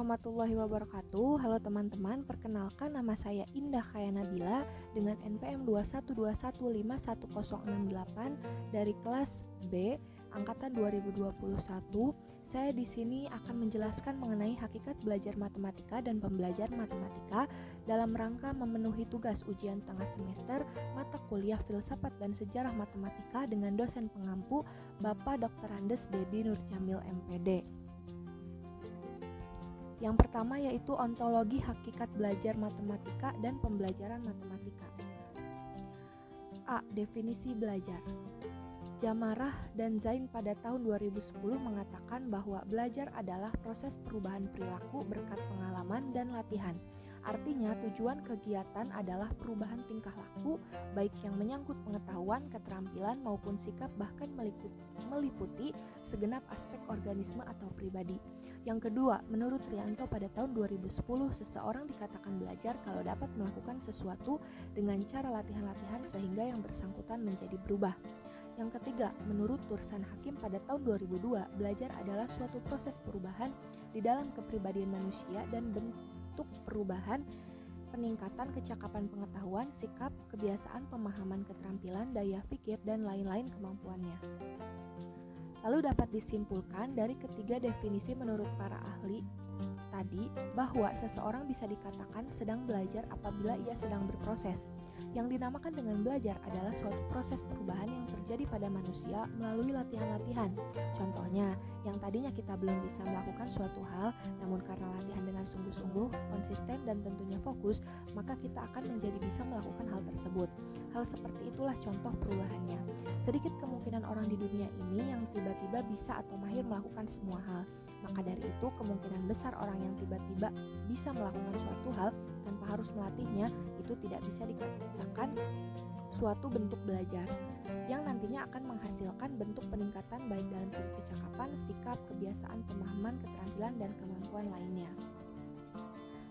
warahmatullahi wabarakatuh. Halo teman-teman, perkenalkan nama saya Indah Kaya Nabila dengan NPM 212151068 dari kelas B angkatan 2021. Saya di sini akan menjelaskan mengenai hakikat belajar matematika dan pembelajar matematika dalam rangka memenuhi tugas ujian tengah semester mata kuliah Filsafat dan Sejarah Matematika dengan dosen pengampu Bapak Dr. Andes Dedi Nurjamil MPD. Yang pertama yaitu ontologi hakikat belajar matematika dan pembelajaran matematika. A. Definisi belajar. Jamarah dan Zain pada tahun 2010 mengatakan bahwa belajar adalah proses perubahan perilaku berkat pengalaman dan latihan. Artinya tujuan kegiatan adalah perubahan tingkah laku, baik yang menyangkut pengetahuan, keterampilan maupun sikap, bahkan meliputi segenap aspek organisme atau pribadi. Yang kedua, menurut Rianto pada tahun 2010, seseorang dikatakan belajar kalau dapat melakukan sesuatu dengan cara latihan-latihan sehingga yang bersangkutan menjadi berubah. Yang ketiga, menurut Tursan Hakim pada tahun 2002, belajar adalah suatu proses perubahan di dalam kepribadian manusia dan bentuk perubahan, peningkatan kecakapan pengetahuan, sikap, kebiasaan, pemahaman, keterampilan, daya pikir, dan lain-lain kemampuannya. Lalu dapat disimpulkan dari ketiga definisi menurut para ahli tadi bahwa seseorang bisa dikatakan sedang belajar apabila ia sedang berproses. Yang dinamakan dengan belajar adalah suatu proses perubahan yang terjadi pada manusia melalui latihan-latihan. Contohnya, yang tadinya kita belum bisa melakukan suatu hal, namun karena latihan dengan sungguh-sungguh, konsisten, dan tentunya fokus, maka kita akan menjadi bisa melakukan hal tersebut. Hal seperti itulah contoh perubahannya. Sedikit kemungkinan orang di dunia ini yang tiba-tiba bisa atau mahir melakukan semua hal. Maka dari itu, kemungkinan besar orang yang tiba-tiba bisa melakukan suatu hal tanpa harus melatihnya itu tidak bisa dikatakan suatu bentuk belajar yang nantinya akan menghasilkan bentuk peningkatan baik dalam segi kecakapan, sikap, kebiasaan, pemahaman, keterampilan, dan kemampuan lainnya.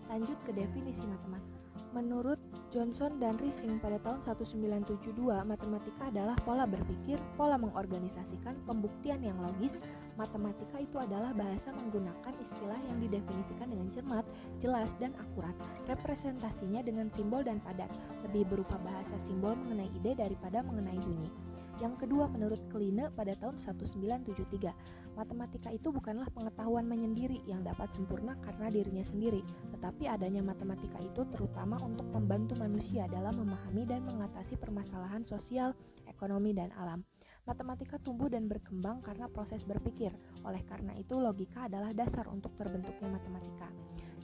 Lanjut ke definisi matematika. Menurut Johnson dan Rising pada tahun 1972, matematika adalah pola berpikir, pola mengorganisasikan, pembuktian yang logis. Matematika itu adalah bahasa menggunakan istilah yang didefinisikan dengan cermat, jelas, dan akurat. Representasinya dengan simbol dan padat, lebih berupa bahasa simbol mengenai ide daripada mengenai bunyi. Yang kedua, menurut Kline pada tahun 1973, matematika itu bukanlah pengetahuan menyendiri yang dapat sempurna karena dirinya sendiri, tetapi adanya matematika itu terutama untuk membantu manusia dalam memahami dan mengatasi permasalahan sosial, ekonomi, dan alam. Matematika tumbuh dan berkembang karena proses berpikir, oleh karena itu logika adalah dasar untuk terbentuknya matematika.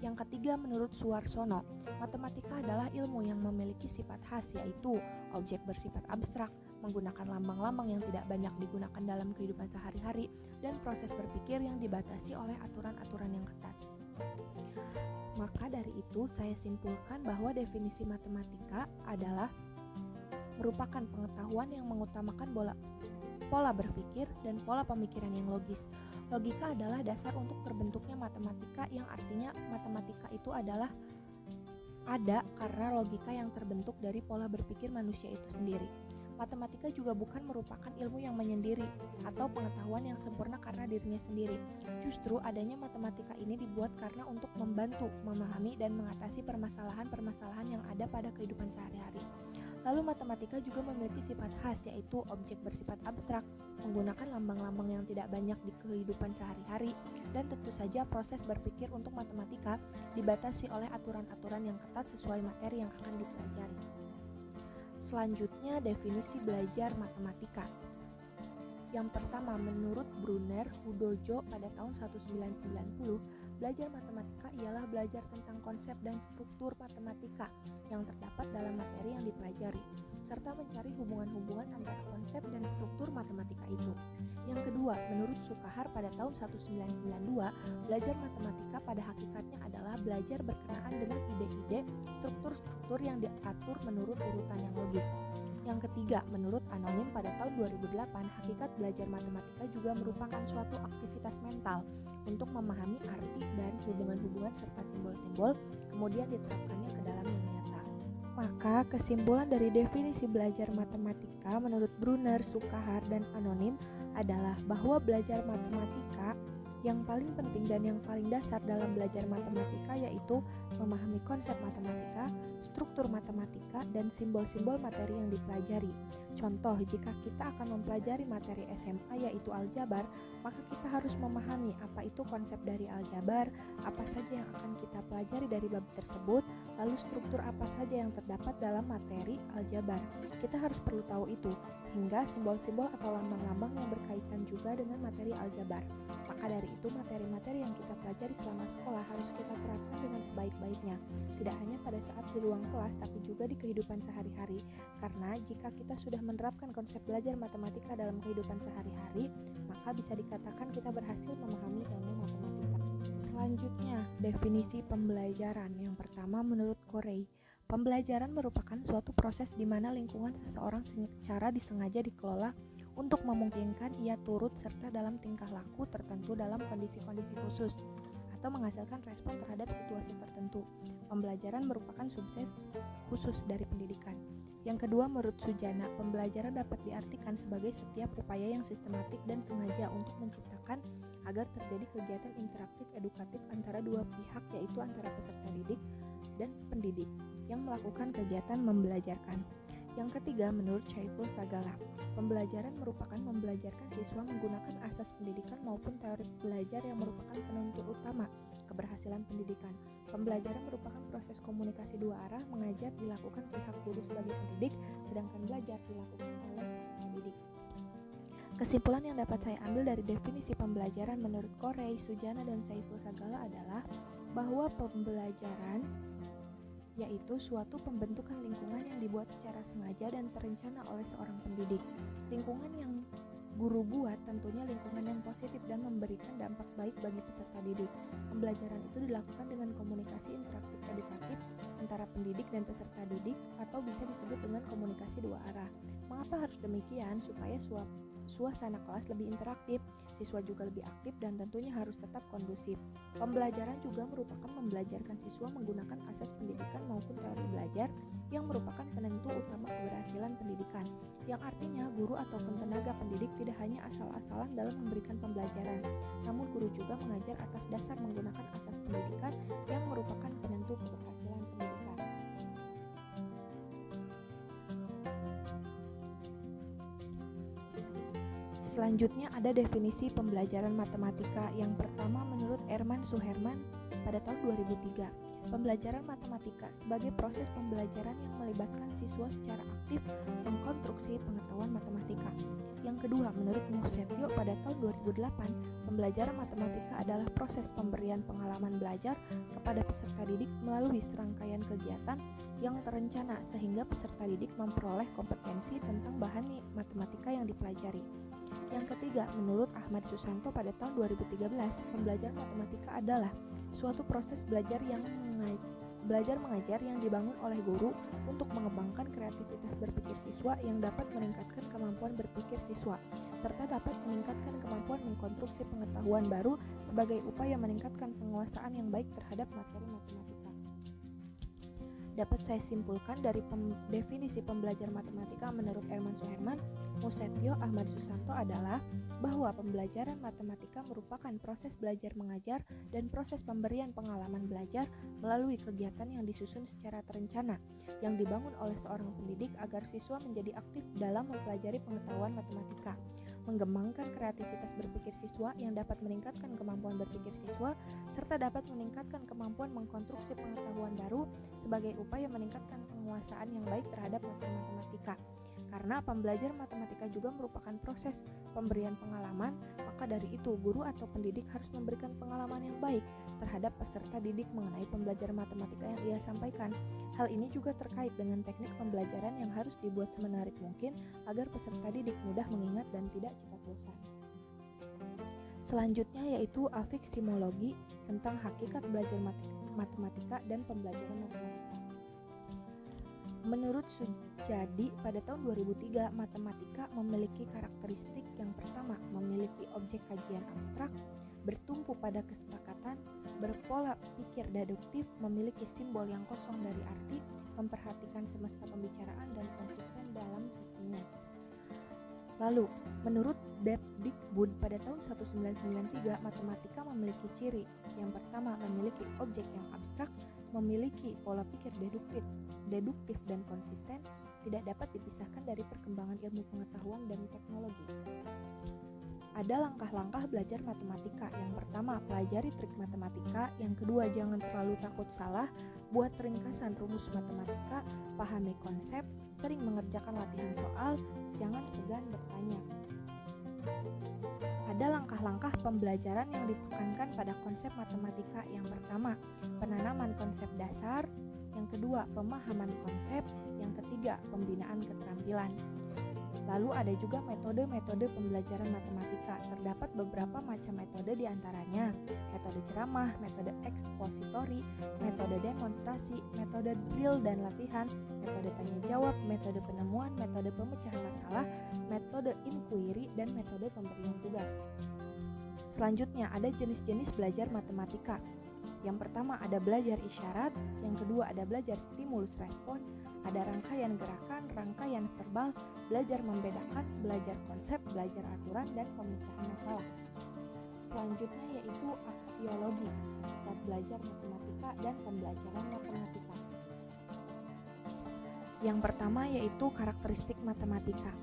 Yang ketiga, menurut Suarsono, matematika adalah ilmu yang memiliki sifat khas, yaitu objek bersifat abstrak, menggunakan lambang-lambang yang tidak banyak digunakan dalam kehidupan sehari-hari, dan proses berpikir yang dibatasi oleh aturan-aturan yang ketat. Maka dari itu, saya simpulkan bahwa definisi matematika adalah merupakan pengetahuan yang mengutamakan pola berpikir dan pola pemikiran yang logis. Logika adalah dasar untuk terbentuknya matematika, yang artinya matematika itu adalah ada karena logika yang terbentuk dari pola berpikir manusia itu sendiri. Matematika juga bukan merupakan ilmu yang menyendiri atau pengetahuan yang sempurna karena dirinya sendiri. Justru adanya matematika ini dibuat karena untuk membantu, memahami, dan mengatasi permasalahan-permasalahan yang ada pada kehidupan sehari-hari. Lalu matematika juga memiliki sifat khas, yaitu objek bersifat abstrak, menggunakan lambang-lambang yang tidak banyak di kehidupan sehari-hari, dan tentu saja proses berpikir untuk matematika dibatasi oleh aturan-aturan yang ketat sesuai materi yang akan dipelajari. Selanjutnya, definisi belajar matematika. Yang pertama, menurut Brunner Hudojo pada tahun 1990, belajar matematika ialah belajar tentang konsep dan struktur matematika yang terdapat dalam materi yang dipelajari, serta mencari hubungan-hubungan antara konsep dan struktur matematika itu. Yang kedua, menurut Sukahar pada tahun 1992, belajar matematika pada hakikatnya adalah belajar berkenaan dengan ide-ide, struktur-struktur yang diatur menurut urutan yang logis. Yang ketiga, menurut Anonim pada tahun 2008, hakikat belajar matematika juga merupakan suatu aktivitas mental untuk memahami arti dan hubungan-hubungan serta simbol-simbol, kemudian diterapkannya ke dalam yang nyata. Maka kesimpulan dari definisi belajar matematika menurut Brunner, Sukahar, dan Anonim adalah bahwa belajar matematika Yang paling penting dan yang paling dasar dalam belajar matematika yaitu memahami konsep matematika, struktur matematika, dan simbol-simbol materi yang dipelajari. Contoh, jika kita akan mempelajari materi SMA yaitu aljabar, maka kita harus memahami apa itu konsep dari aljabar, apa saja yang akan kita pelajari dari bab tersebut, lalu struktur apa saja yang terdapat dalam materi aljabar. Kita harus perlu tahu itu, hingga simbol-simbol atau lambang-lambang yang berkaitan juga dengan materi aljabar. Maka dari itu, materi-materi yang kita pelajari selama sekolah harus kita terapkan dengan sebaik-baiknya, tidak hanya pada saat di ruang kelas, tapi juga di kehidupan sehari-hari. Karena jika kita sudah menerapkan konsep belajar matematika dalam kehidupan sehari-hari, maka bisa dikatakan kita berhasil memahami ilmu matematika. Selanjutnya, definisi pembelajaran. Yang pertama, menurut Corey, pembelajaran merupakan suatu proses di mana lingkungan seseorang secara disengaja dikelola untuk memungkinkan ia turut serta dalam tingkah laku tertentu dalam kondisi-kondisi khusus atau menghasilkan respon terhadap situasi tertentu. Pembelajaran merupakan subset khusus dari pendidikan. Yang kedua, menurut Sujana, pembelajaran dapat diartikan sebagai setiap upaya yang sistematik dan sengaja untuk menciptakan agar terjadi kegiatan interaktif edukatif antara dua pihak, yaitu antara peserta didik dan pendidik yang melakukan kegiatan membelajarkan. Yang ketiga, menurut Syaiful Sagala, pembelajaran merupakan membelajarkan siswa menggunakan asas pendidikan maupun teori belajar yang merupakan penuntut utama keberhasilan pendidikan. Pembelajaran merupakan proses komunikasi dua arah, mengajar dilakukan pihak guru sebagai pendidik, sedangkan belajar dilakukan oleh peserta didik. Kesimpulan yang dapat saya ambil dari definisi pembelajaran menurut Corey, Sujana, dan Syaiful Sagala adalah bahwa pembelajaran yaitu suatu pembentukan lingkungan yang dibuat secara sengaja dan terencana oleh seorang pendidik. Lingkungan yang guru buat tentunya lingkungan yang positif dan memberikan dampak baik bagi peserta didik. Pembelajaran itu dilakukan dengan komunikasi interaktif edukatif antara pendidik dan peserta didik, atau bisa disebut dengan komunikasi dua arah. Mengapa harus demikian? Supaya suasana kelas lebih interaktif, siswa juga lebih aktif, dan tentunya harus tetap kondusif. Pembelajaran juga merupakan membelajarkan siswa menggunakan asas pendidikan maupun teori belajar yang merupakan penentu utama keberhasilan pendidikan, yang artinya guru ataupun tenaga pendidik tidak hanya asal-asalan dalam memberikan pembelajaran, namun guru juga mengajar atas dasar menggunakan asas pendidikan yang merupakan penentu keberhasilan pendidikan. Selanjutnya ada definisi pembelajaran matematika. Yang pertama, menurut Erman Suherman pada tahun 2003, pembelajaran matematika sebagai proses pembelajaran yang melibatkan siswa secara aktif mengkonstruksi pengetahuan matematika. Yang kedua, menurut Musetio pada tahun 2008, pembelajaran matematika adalah proses pemberian pengalaman belajar kepada peserta didik melalui serangkaian kegiatan yang terencana sehingga peserta didik memperoleh kompetensi tentang bahan matematika yang dipelajari. Yang ketiga, menurut Ahmad Susanto pada tahun 2013, pembelajaran matematika adalah suatu proses belajar mengajar yang dibangun oleh guru untuk mengembangkan kreativitas berpikir siswa yang dapat meningkatkan kemampuan berpikir siswa, serta dapat meningkatkan kemampuan mengkonstruksi pengetahuan baru sebagai upaya meningkatkan penguasaan yang baik terhadap materi matematika. Dapat saya simpulkan dari definisi pembelajar matematika menurut Erman Suherman, Musetio, Ahmad Susanto adalah bahwa pembelajaran matematika merupakan proses belajar mengajar dan proses pemberian pengalaman belajar melalui kegiatan yang disusun secara terencana, yang dibangun oleh seorang pendidik agar siswa menjadi aktif dalam mempelajari pengetahuan matematika, mengembangkan kreativitas berpikir siswa yang dapat meningkatkan kemampuan berpikir siswa, serta dapat meningkatkan kemampuan mengkonstruksi pengetahuan baru sebagai upaya meningkatkan penguasaan yang baik terhadap materi matematika. Karena pembelajaran matematika juga merupakan proses pemberian pengalaman, maka dari itu guru atau pendidik harus memberikan pengalaman yang baik terhadap peserta didik mengenai pembelajaran matematika yang ia sampaikan. Hal ini juga terkait dengan teknik pembelajaran yang harus dibuat semenarik mungkin agar peserta didik mudah mengingat dan tidak cepat bosan. Selanjutnya yaitu afiksimologi tentang hakikat belajar matematika dan pembelajaran matematika. Menurut Sujadi pada tahun 2003, matematika memiliki karakteristik yang pertama, memiliki objek kajian abstrak, bertumpu pada kesepakatan, berpola pikir deduktif, memiliki simbol yang kosong dari arti, memperhatikan semesta pembicaraan, dan konsisten dalam sistemnya. Lalu, Menurut Depdikbud pada tahun 1993, matematika memiliki ciri. Yang pertama, memiliki objek yang abstrak, memiliki pola pikir deduktif dan konsisten, tidak dapat dipisahkan dari perkembangan ilmu pengetahuan dan teknologi. Ada langkah-langkah belajar matematika. Yang pertama, pelajari trik matematika. Yang kedua, jangan terlalu takut salah. Buat ringkasan rumus matematika, pahami konsep, sering mengerjakan latihan soal, jangan segan bertanya. Ada langkah-langkah pembelajaran yang ditekankan pada konsep matematika. Yang pertama, penanaman konsep dasar. Yang kedua, pemahaman konsep. Yang ketiga, pembinaan keterampilan. Lalu ada juga metode-metode pembelajaran matematika. Terdapat beberapa macam metode diantaranya metode ceramah, metode ekspositori, metode demonstrasi, metode drill dan latihan, metode tanya jawab, metode penemuan, metode pemecahan masalah, metode inquiry, dan metode pemberian tugas. Selanjutnya ada jenis-jenis belajar matematika. Yang pertama ada belajar isyarat, yang kedua ada belajar stimulus respon, ada rangkaian gerakan, rangkaian verbal, belajar membedakan, belajar konsep, belajar aturan, dan pemecahan masalah. Selanjutnya yaitu aksiologi, hakikat belajar matematika dan pembelajaran matematika. Yang pertama yaitu karakteristik matematika.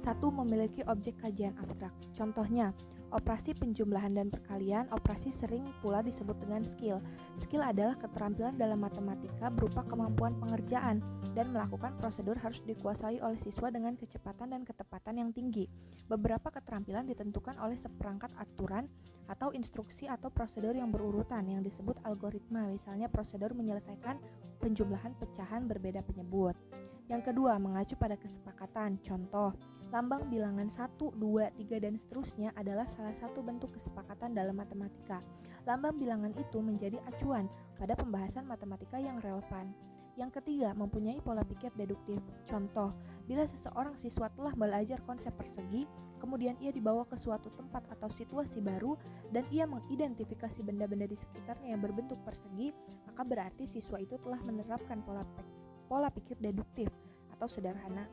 1. Memiliki objek kajian abstrak. Contohnya, operasi penjumlahan dan perkalian, operasi sering pula disebut dengan skill. Skill adalah keterampilan dalam matematika berupa kemampuan pengerjaan, dan melakukan prosedur harus dikuasai oleh siswa dengan kecepatan dan ketepatan yang tinggi. Beberapa keterampilan ditentukan oleh seperangkat aturan atau instruksi atau prosedur yang berurutan yang disebut algoritma, misalnya prosedur menyelesaikan penjumlahan pecahan berbeda penyebut. Yang kedua, mengacu pada kesepakatan. Contoh, lambang bilangan 1, 2, 3, dan seterusnya adalah salah satu bentuk kesepakatan dalam matematika. Lambang bilangan itu menjadi acuan pada pembahasan matematika yang relevan. Yang ketiga, mempunyai pola pikir deduktif. Contoh, bila seseorang siswa telah belajar konsep persegi, kemudian ia dibawa ke suatu tempat atau situasi baru, dan ia mengidentifikasi benda-benda di sekitarnya yang berbentuk persegi, maka berarti siswa itu telah menerapkan pola pikir deduktif atau sederhana.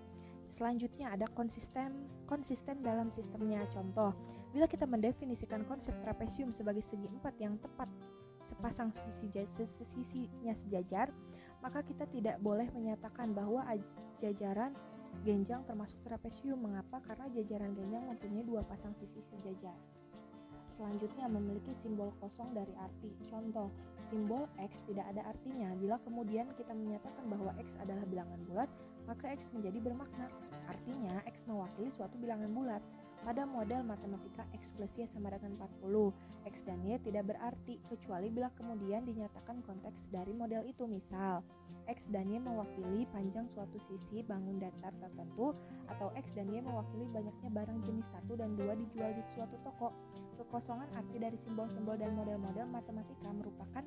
Selanjutnya ada konsisten dalam sistemnya. Contoh, bila kita mendefinisikan konsep trapesium sebagai segi empat yang tepat sepasang sisinya sejajar, maka kita tidak boleh menyatakan bahwa jajaran genjang termasuk trapesium. Mengapa? Karena jajaran genjang mempunyai dua pasang sisi sejajar. Selanjutnya, memiliki simbol kosong dari arti. Contoh, simbol X tidak ada artinya. Bila kemudian kita menyatakan bahwa X adalah bilangan bulat, maka X menjadi bermakna. Artinya, X mewakili suatu bilangan bulat. Pada model matematika, X plus Y sama dengan 40. X dan Y tidak berarti, kecuali bila kemudian dinyatakan konteks dari model itu. Misal, X dan Y mewakili panjang suatu sisi bangun datar tertentu, atau X dan Y mewakili banyaknya barang jenis 1 dan 2 dijual di suatu toko. Kekosongan arti dari simbol-simbol dan model-model matematika merupakan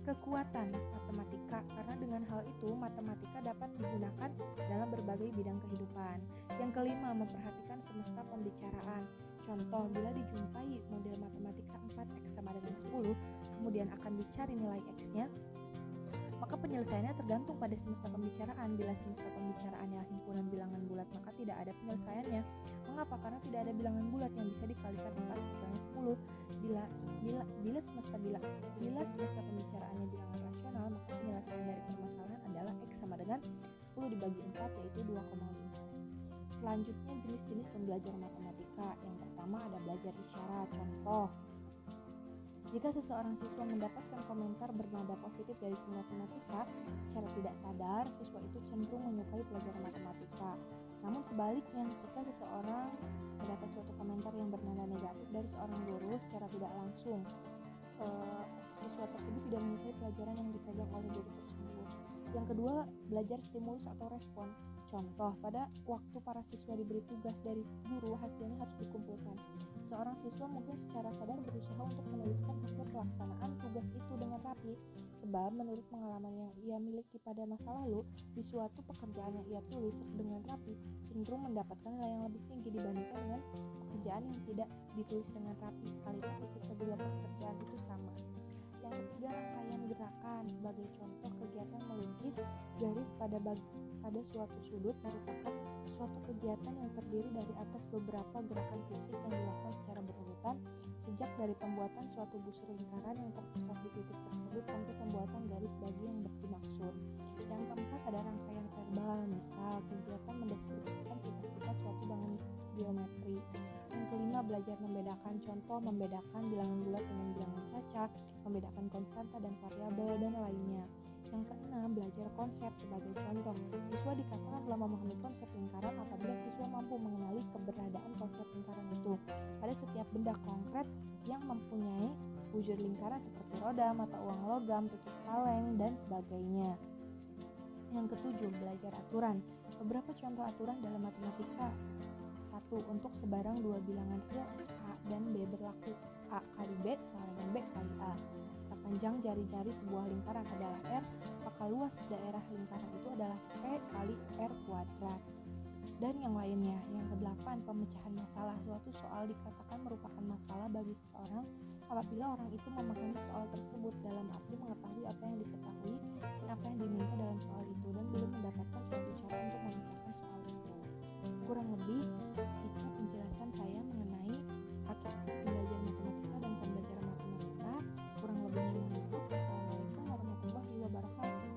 kekuatan matematika, karena dengan hal itu matematika dapat digunakan dalam berbagai bidang kehidupan. Yang kelima, memperhatikan semesta pembicaraan. Contoh, bila dijumpai model matematika 4x sama dengan 10, kemudian akan dicari nilai x-nya, maka penyelesaiannya tergantung pada semesta pembicaraan. Bila semesta pembicaraannya himpunan bilangan bulat, maka tidak ada penyelesaiannya. Mengapa? Karena tidak ada bilangan bulat yang bisa dikalikan 4 misalnya 10. Bila semesta pembicaraannya bilangan rasional, maka penyelesaian dari permasalahan adalah x sama dengan 10 dibagi 4, yaitu 2,5. Selanjutnya, jenis-jenis pembelajaran matematika. Yang pertama ada belajar isyarat. Contoh, jika seseorang siswa mendapatkan komentar bernada positif dari guru matematika, secara tidak sadar, siswa itu cenderung menyukai pelajaran matematika. Namun sebaliknya, jika seseorang mendapat suatu komentar yang bernada negatif dari seorang guru, secara tidak langsung, siswa tersebut tidak menyukai pelajaran yang dipegang oleh guru tersebut. Yang kedua, belajar stimulus atau respon. Contoh, pada waktu para siswa diberi tugas dari guru, hasilnya harus dikumpulkan. Seorang siswa mungkin secara sadar berusaha untuk menuliskan hasil pelaksanaan tugas itu dengan rapi, sebab menurut pengalaman yang ia miliki pada masa lalu, di suatu pekerjaan yang ia tulis dengan rapi cenderung mendapatkan nilai yang lebih tinggi dibandingkan dengan pekerjaan yang tidak ditulis dengan rapi, sekalipun isi kedua pekerjaan itu sama. Yang ketiga, rangkaian gerakan. Sebagai contoh, kegiatan melukis garis pada suatu sudut merupakan suatu kegiatan yang terdiri dari atas beberapa gerakan fisik yang dilakukan secara berurutan, sejak dari pembuatan suatu busur lingkaran yang terpusat di titik tersebut sampai pembuatan garis bagi yang dimaksud. Yang keempat, ada rangkaian verbal. Misal, kegiatan mendeskripsikan sifat-sifat suatu bangun geometri. Yang kelima, belajar membedakan. Contoh, membedakan bilangan bulat dengan bilangan cacat, membedakan konstanta dan variabel, dan lainnya. Yang keenam, belajar konsep. Sebagai contoh, siswa dikatakan telah memahami konsep lingkaran apabila siswa mampu mengenali keberadaan konsep lingkaran itu pada setiap benda konkret yang mempunyai wujud lingkaran seperti roda, mata uang logam, tutup kaleng, dan sebagainya. Yang ketujuh, belajar aturan. Beberapa contoh aturan dalam matematika. 1. Untuk sebarang dua bilangan real A dan B berlaku A kali B sama dengan B kali A. Maka panjang jari-jari sebuah lingkaran adalah R, maka luas daerah lingkaran itu adalah P kali R kuadrat. Dan yang lainnya. Yang kedelapan, pemecahan masalah. Suatu soal dikatakan merupakan masalah bagi seseorang apabila orang itu memahami soal tersebut, dalam arti mengetahui apa yang diketahui dan apa yang diminta dalam soal itu, dan belum mendapatkan suatu cara untuk memecahkan soal itu. Kurang lebih itu penjelasan saya mengenai hakikat belajar matematika dan pembelajaran matematika. Kurang lebihnya mohon maaf. Assalamualaikum warahmatullahi wabarakatuh.